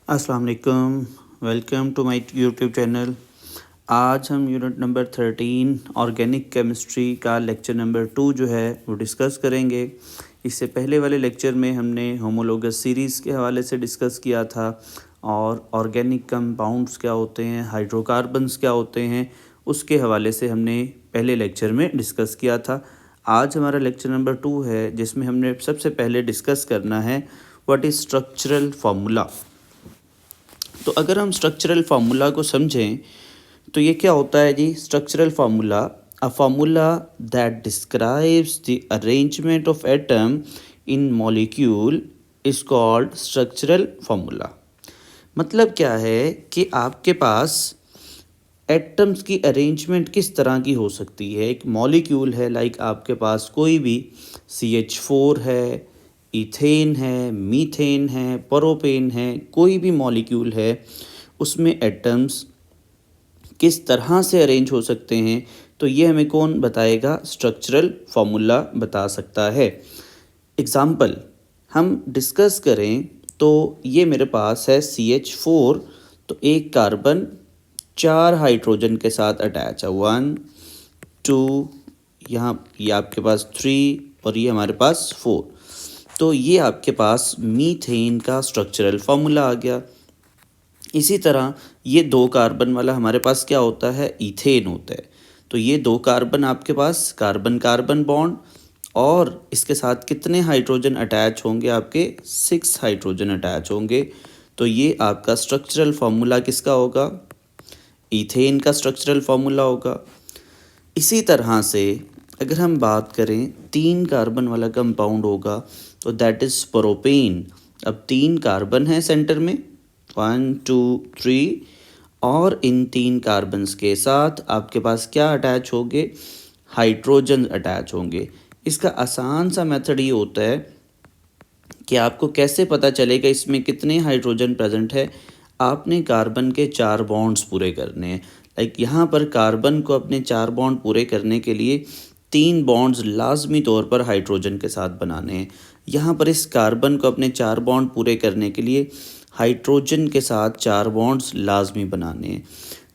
अस्सलाम वालेकुम। Welcome to my YouTube channel. आज हम यूनिट नंबर 13 ऑर्गेनिक केमिस्ट्री का लेक्चर नंबर 2 जो है वो डिस्कस करेंगे। इससे पहले वाले लेक्चर में हमने होमोलोगस सीरीज़ के हवाले से डिस्कस किया था और ऑर्गेनिक कंपाउंड्स क्या होते हैं, हाइड्रोकार्बन्स क्या होते हैं, उसके हवाले से हमने पहले लेक्चर में डिस्कस किया था। आज हमारा लेक्चर नंबर 2 है जिसमें हमने सबसे पहले डिस्कस करना है व्हाट इज़ स्ट्रक्चरल फार्मूला। तो अगर हम स्ट्रक्चरल फार्मूला को समझें तो ये क्या होता है जी। Structural formula a formula that describes the arrangement of atom in molecule is called structural formula. मतलब क्या है कि आपके पास एटम्स की अरेंजमेंट किस तरह की हो सकती है। एक मॉलिक्यूल है, लाइक आपके पास कोई भी CH4 है, इथेन है, मीथेन है, प्रोपेन है, कोई भी मॉलिक्यूल है, उसमें एटम्स किस तरह से अरेंज हो सकते हैं, तो ये हमें कौन बताएगा? स्ट्रक्चरल फार्मूला बता सकता है। एग्ज़ाम्पल हम डिस्कस करें तो ये मेरे पास है CH4, तो एक कार्बन 4 हाइड्रोजन के साथ अटैच है, 1 2, यहाँ ये आपके पास 3 और ये हमारे पास 4। तो ये आपके पास मीथेन का स्ट्रक्चरल फार्मूला आ गया। इसी तरह ये 2 कार्बन वाला हमारे पास क्या होता है? इथेन होता है। तो ये 2 कार्बन आपके पास कार्बन कार्बन बॉन्ड और इसके साथ कितने हाइड्रोजन अटैच होंगे? आपके 6 हाइड्रोजन अटैच होंगे। तो ये आपका स्ट्रक्चरल फार्मूला किसका होगा? इथेन का स्ट्रक्चरल फार्मूला होगा। इसी तरह से अगर हम बात करें 3 कार्बन वाला कंपाउंड होगा तो दैट इज़ प्रोपेन। अब 3 कार्बन है सेंटर में, 1 2 3, और इन 3 कार्बन्स के साथ आपके पास क्या अटैच होंगे? हाइड्रोजन अटैच होंगे। इसका आसान सा मेथड ये होता है कि आपको कैसे पता चलेगा इसमें कितने हाइड्रोजन प्रेजेंट है। आपने कार्बन के 4 बॉन्ड्स पूरे करने हैं। लाइक यहाँ पर कार्बन को अपने 4 बॉन्ड पूरे करने के लिए 3 बॉन्ड्स लाजमी तौर पर हाइड्रोजन के साथ बनाने हैं। यहाँ पर इस कार्बन को अपने 4 बॉन्ड पूरे करने के लिए हाइड्रोजन के साथ 4 बॉन्ड्स लाजमी बनाने हैं।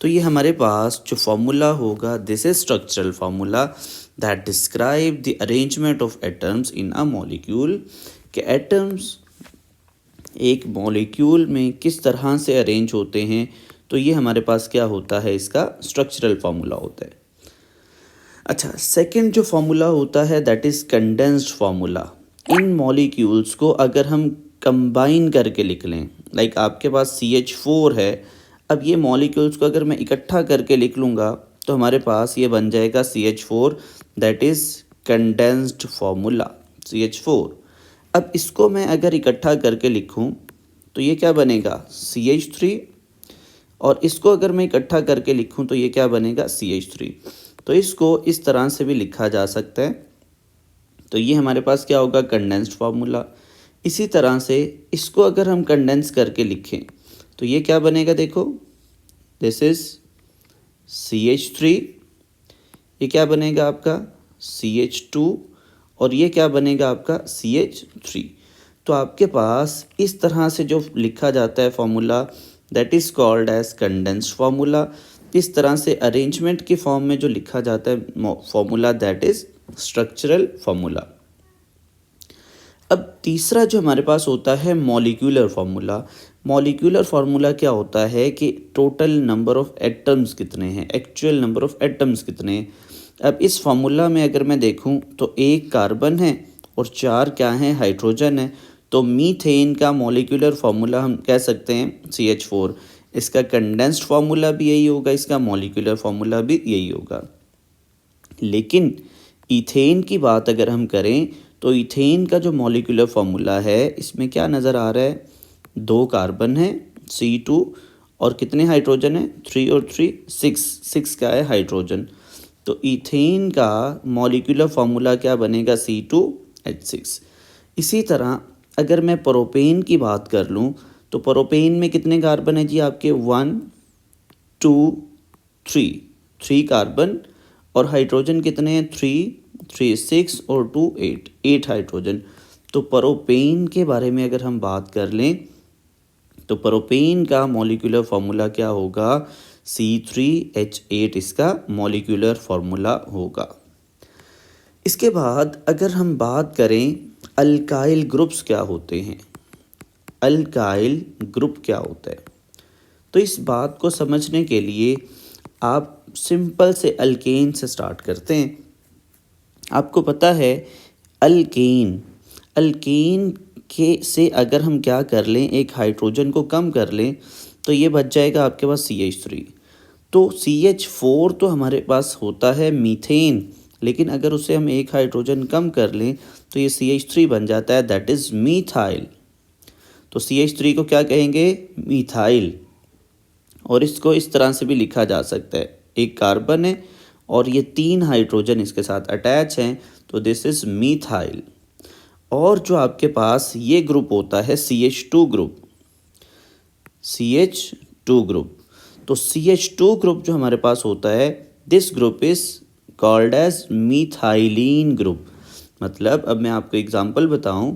तो ये हमारे पास जो फार्मूला होगा, this is structural formula that describe the arrangement of atoms in a molecule, कि एटम्स एक मॉलिक्यूल में किस तरह से अरेंज होते हैं। तो ये हमारे पास क्या होता है? इसका स्ट्रक्चरल फार्मूला होता है। अच्छा, सेकंड जो फार्मूला होता है that is condensed formula. In molecules को अगर हम कंबाइन करके लिख लें, लाइक आपके पास CH4 है, अब ये मॉलिक्यूल्स को अगर मैं इकट्ठा करके लिख लूँगा तो हमारे पास ये बन जाएगा CH4, that is condensed formula CH4। अब इसको मैं अगर इकट्ठा करके लिखूं तो ये क्या बनेगा? CH3। और इसको अगर मैं इकट्ठा करके लिखूं तो ये क्या बनेगा? CH3। तो इसको इस तरह से भी लिखा जा सकता है। तो ये हमारे पास क्या होगा? Condensed formula. इसी तरह से इसको अगर हम कंडेंस करके लिखें तो ये क्या बनेगा? देखो, दिस इज CH3, ये क्या बनेगा आपका? CH2, और ये क्या बनेगा आपका? CH3। तो आपके पास इस तरह से जो लिखा जाता है formula, that is called as condensed formula. इस तरह से अरेंजमेंट के फॉर्म में जो लिखा जाता है formula, that is structural formula. अब तीसरा जो हमारे पास होता है मॉलिक्यूलर फार्मूला। मॉलिक्यूलर फार्मूला क्या होता है कि टोटल नंबर ऑफ एटम्स कितने हैं, एक्चुअल नंबर ऑफ एटम्स कितने हैं। अब इस फार्मूला में अगर मैं देखूं तो एक कार्बन है और 4 क्या हैं? हाइड्रोजन है। तो मीथेन का मॉलिक्यूलर फार्मूला हम कह सकते हैं CH4। इसका कंडेंस्ड फार्मूला भी यही होगा, इसका मॉलिक्यूलर फार्मूला भी यही होगा। लेकिन इथेन की बात अगर हम करें तो इथेन का जो मॉलिक्यूलर फार्मूला है, इसमें क्या नज़र आ रहा है? 2 कार्बन है, C2, और कितने हाइड्रोजन है? 3 और 3 6 क्या है? हाइड्रोजन। तो इथेन का मॉलिक्यूलर फार्मूला क्या बनेगा? C2H6। इसी तरह अगर मैं प्रोपेन की बात कर लूँ तो प्रोपेन में कितने कार्बन है जी? आपके 1 2 3 कार्बन, और हाइड्रोजन कितने हैं? 3 6 और 2 8 हाइड्रोजन। तो प्रोपेन के बारे में अगर हम बात कर लें तो प्रोपेन का मॉलिक्यूलर फार्मूला क्या होगा, C3H8 इसका मॉलिक्यूलर फार्मूला होगा। इसके बाद अगर हम बात करें अल्काइल ग्रुप्स क्या होते हैं, अल्काइल ग्रुप क्या होता है, तो इस बात को समझने के लिए आप सिंपल से अल्केन से स्टार्ट करते हैं। आपको पता है अल्केन, अल्केन के से अगर हम क्या कर लें, एक हाइड्रोजन को कम कर लें तो ये बच जाएगा आपके पास CH3। तो CH4 तो हमारे पास होता है मीथेन, लेकिन अगर उसे हम एक हाइड्रोजन कम कर लें तो ये CH3 बन जाता है, दैट इज़ मीथाइल। तो CH3 को क्या कहेंगे, मीथाइल। और इसको इस तरह से भी लिखा जा सकता है, एक कार्बन है और ये 3 हाइड्रोजन इसके साथ अटैच हैं, तो दिस इज़ मीथाइल। और जो आपके पास ये ग्रुप होता है CH2 ग्रुप, CH2 ग्रुप, तो CH2 ग्रुप जो हमारे पास होता है, this group is called as methylene group. मतलब अब मैं आपको एग्जांपल बताऊं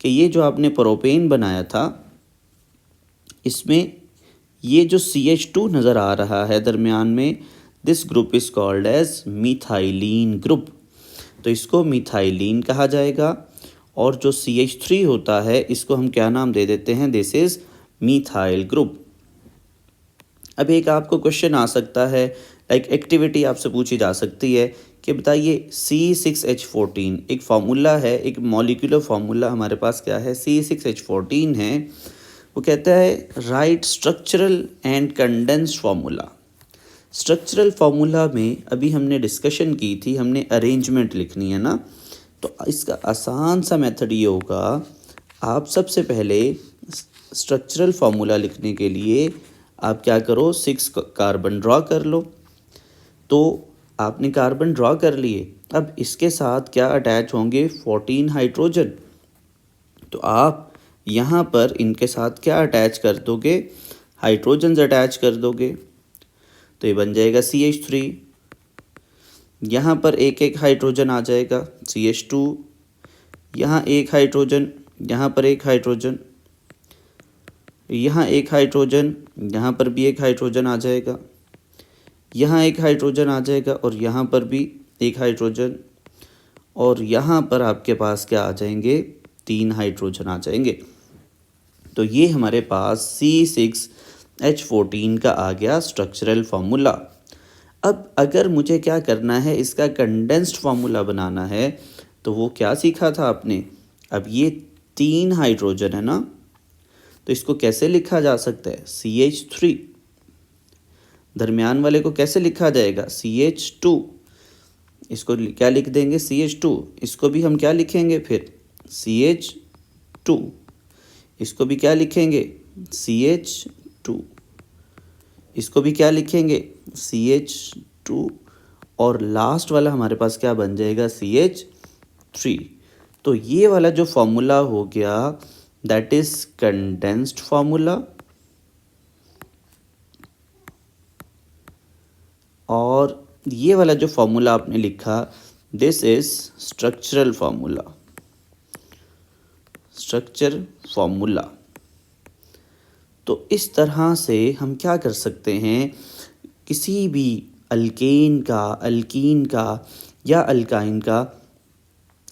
कि ये जो आपने प्रोपेन बनाया था, इसमें ये जो CH2 नज़र आ रहा है दरमियान में, this group is called as methylene group, तो इसको मीथाइलिन कहा जाएगा। और जो CH3 होता है इसको हम क्या नाम दे देते हैं, दिस इज़ मीथाइल ग्रुप। अब एक आपको क्वेश्चन आ सकता है, लाइक एक्टिविटी आपसे पूछी जा सकती है कि बताइए C6H14 एक फार्मूला है, एक मॉलिक्यूलर फार्मूला हमारे पास क्या है, C6H14 है। वो कहता है right structural and condensed formula. Structural formula में अभी हमने डिस्कशन की थी, हमने अरेंजमेंट लिखनी है ना, तो इसका आसान सा मेथड ये होगा, आप सबसे पहले स्ट्रक्चरल फार्मूला लिखने के लिए आप क्या करो, 6 कार्बन ड्रॉ कर लो। तो आपने कार्बन ड्रॉ कर लिए, अब इसके साथ क्या अटैच होंगे, 14 हाइड्रोजन। तो आप यहाँ पर इनके साथ क्या अटैच कर दोगे, हाइड्रोजन अटैच कर दोगे, तो ये बन जाएगा CH3। यहाँ पर एक एक हाइड्रोजन आ जाएगा, CH2, यहाँ एक हाइड्रोजन, यहाँ पर एक हाइड्रोजन, यहाँ एक हाइड्रोजन, यहाँ पर भी एक हाइड्रोजन आ जाएगा, यहाँ एक हाइड्रोजन आ जाएगा और यहाँ पर भी एक हाइड्रोजन, और यहाँ पर आपके पास क्या आ जाएंगे, 3 हाइड्रोजन आ जाएंगे। तो ये हमारे पास C6H14 का आ गया स्ट्रक्चरल फार्मूला। अब अगर मुझे क्या करना है, इसका कंडेंस्ड फार्मूला बनाना है, तो वो क्या सीखा था आपने, अब ये 3 हाइड्रोजन है ना, तो इसको कैसे लिखा जा सकता है, CH3। दरमियान वाले को कैसे लिखा जाएगा, CH2। इसको क्या लिख देंगे, CH2। इसको भी हम क्या लिखेंगे फिर, CH2। इसको भी क्या लिखेंगे, CH2। इसको भी क्या लिखेंगे, CH2। और लास्ट वाला हमारे पास क्या बन जाएगा, CH3। तो ये वाला जो फार्मूला हो गया, दैट इज कंडेंस्ड फार्मूला, और ये वाला जो फार्मूला आपने लिखा, this is structural formula, structure formula. तो इस तरह से हम क्या कर सकते हैं, किसी भी अल्केन का, अल्कीन का या अल्काइन का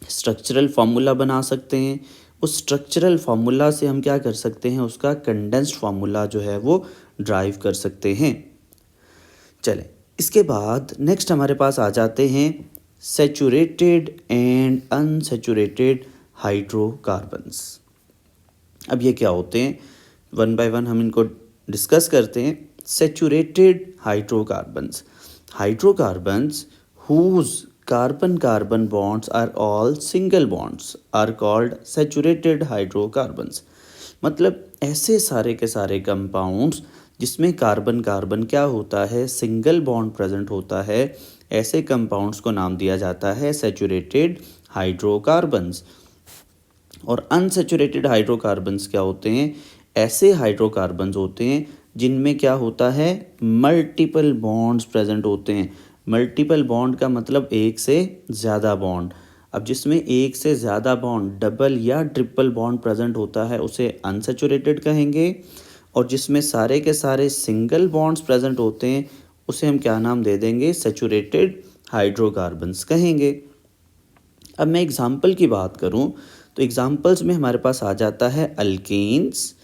स्ट्रक्चरल फार्मूला बना सकते हैं। उस स्ट्रक्चरल फार्मूला से हम क्या कर सकते हैं, उसका कंडेंस्ड फार्मूला जो है वो ड्राइव कर सकते हैं। चलें, इसके बाद नेक्स्ट हमारे पास आ जाते हैं सैचुरेटेड एंड अनसैचुरेटेड हाइड्रोकार्बन्स। अब ये क्या होते हैं, वन बाय वन हम इनको डिस्कस करते हैं। Saturated hydrocarbons, hydrocarbons whose carbon-carbon bonds are all single bonds are called saturated hydrocarbons। मतलब ऐसे सारे के सारे कंपाउंड्स जिसमें कार्बन कार्बन क्या होता है, सिंगल बॉन्ड प्रेजेंट होता है, ऐसे कंपाउंड्स को नाम दिया जाता है सैचुरेटेड हाइड्रोकार्बन्स। और अनसैचुरेटेड हाइड्रोकार्बन्स क्या होते हैं, ऐसे हाइड्रोकार्बन्स होते हैं जिनमें क्या होता है, मल्टीपल बॉन्ड्स प्रेजेंट होते हैं। मल्टीपल बॉन्ड का मतलब एक से ज़्यादा बॉन्ड। अब जिसमें एक से ज़्यादा बॉन्ड, डबल या ट्रिपल बॉन्ड प्रेजेंट होता है, उसे अनसैचुरेटेड कहेंगे। और जिसमें सारे के सारे सिंगल बॉन्ड्स प्रेजेंट होते हैं उसे हम क्या नाम दे देंगे, सैचुरेटेड हाइड्रोकार्बन्स कहेंगे। अब मैं एग्जाम्पल की बात करूं तो एग्जाम्पल्स में हमारे पास आ जाता है alkanes,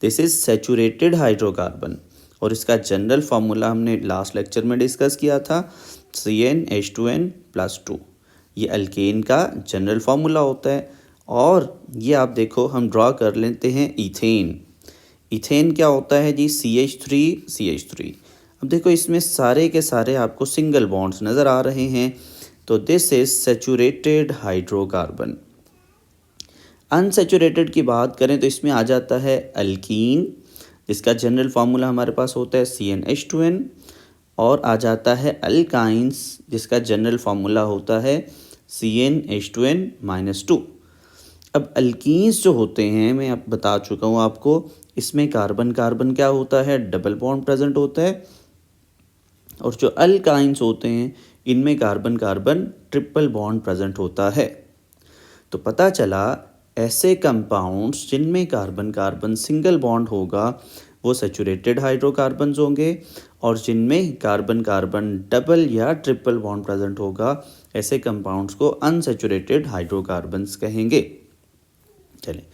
this is saturated hydrocarbon, और इसका जनरल फार्मूला हमने लास्ट लेक्चर में डिस्कस किया था, CnH2n+2। ये अल्केन का जनरल फार्मूला होता है। और ये आप देखो हम ड्रॉ कर लेते हैं इथेन। इथेन क्या होता है जी, CH3CH3। अब देखो इसमें सारे के सारे आपको सिंगल बॉन्ड्स नज़र आ रहे हैं, तो this is saturated hydrocarbon. Unsaturated की बात करें तो इसमें आ जाता है अल्कीन, जिसका जनरल फार्मूला हमारे पास होता है CnH2n, और आ जाता है अल्काइंस, जिसका जनरल फार्मूला होता है CnH2n-2। अब अल्कीन्स जो होते हैं मैं अब बता चुका हूँ आपको, इसमें कार्बन कार्बन क्या होता है, डबल बॉन्ड प्रेजेंट होता है, और जो अल्काइंस होते हैं इनमें carbon carbon triple bond present होता है। तो पता चला ऐसे कंपाउंड्स जिनमें कार्बन कार्बन सिंगल बॉन्ड होगा वो सैचुरेटेड हाइड्रोकार्बन्स होंगे, और जिनमें कार्बन कार्बन डबल या ट्रिपल बॉन्ड प्रेजेंट होगा ऐसे कंपाउंड्स को अनसैचुरेटेड हाइड्रोकार्बन्स कहेंगे। चलिए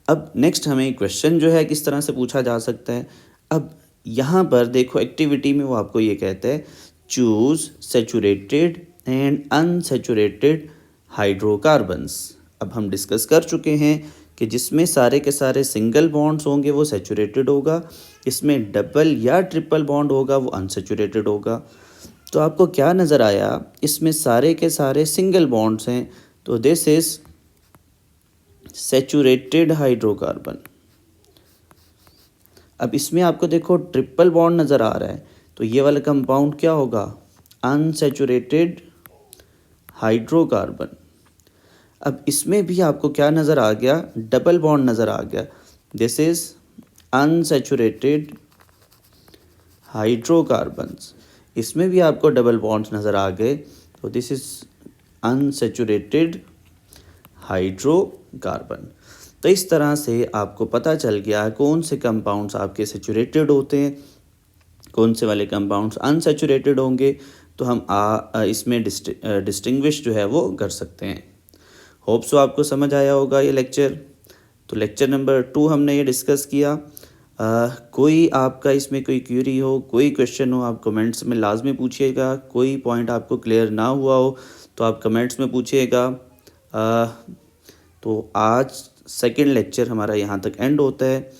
अब नेक्स्ट हमें क्वेश्चन जो है किस तरह से पूछा जा सकता है। अब यहाँ पर देखो एक्टिविटी में वो आपको ये कहता है choose saturated and unsaturated hydrocarbons. अब हम डिस्कस कर चुके हैं कि जिसमें सारे के सारे सिंगल बॉन्ड्स होंगे वो सैचुरेटेड होगा, इसमें डबल या ट्रिपल बॉन्ड होगा वो अनसैचुरेटेड होगा। तो आपको क्या नज़र आया, इसमें सारे के सारे सिंगल बॉन्ड्स हैं, तो दिस इज सैचुरेटेड हाइड्रोकार्बन। अब इसमें आपको देखो ट्रिपल बॉन्ड नज़र आ रहा है, तो ये वाला कंपाउंड क्या होगा, अनसैचुरेटेड हाइड्रोकार्बन। अब इसमें भी आपको क्या नज़र आ गया, डबल बॉन्ड नज़र आ गया, दिस इज अनसैचुरेटेड हाइड्रोकार्बन्स। इसमें भी आपको डबल बॉन्ड्स नज़र आ गए, तो दिस इज अनसैचुरेटेड हाइड्रोकार्बन। तो इस तरह से आपको पता चल गया कौन से कंपाउंड्स आपके सैचुरेटेड होते हैं, कौन से वाले कंपाउंड्स अनसैचुरेटेड होंगे, तो हम इसमें डिस्टिंग्विश जो है वो कर सकते हैं। होप सो आपको समझ आया होगा ये लेक्चर। तो लेक्चर नंबर 2 हमने ये डिस्कस किया। कोई आपका इसमें कोई क्यूरी हो, कोई क्वेश्चन हो, आप कमेंट्स में लाजमी पूछिएगा। कोई पॉइंट आपको क्लियर ना हुआ हो तो आप कमेंट्स में पूछिएगा। तो आज सेकंड लेक्चर हमारा यहाँ तक एंड होता है।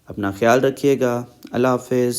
अपना ख्याल रखिएगा। अल्लाह हाफिज़।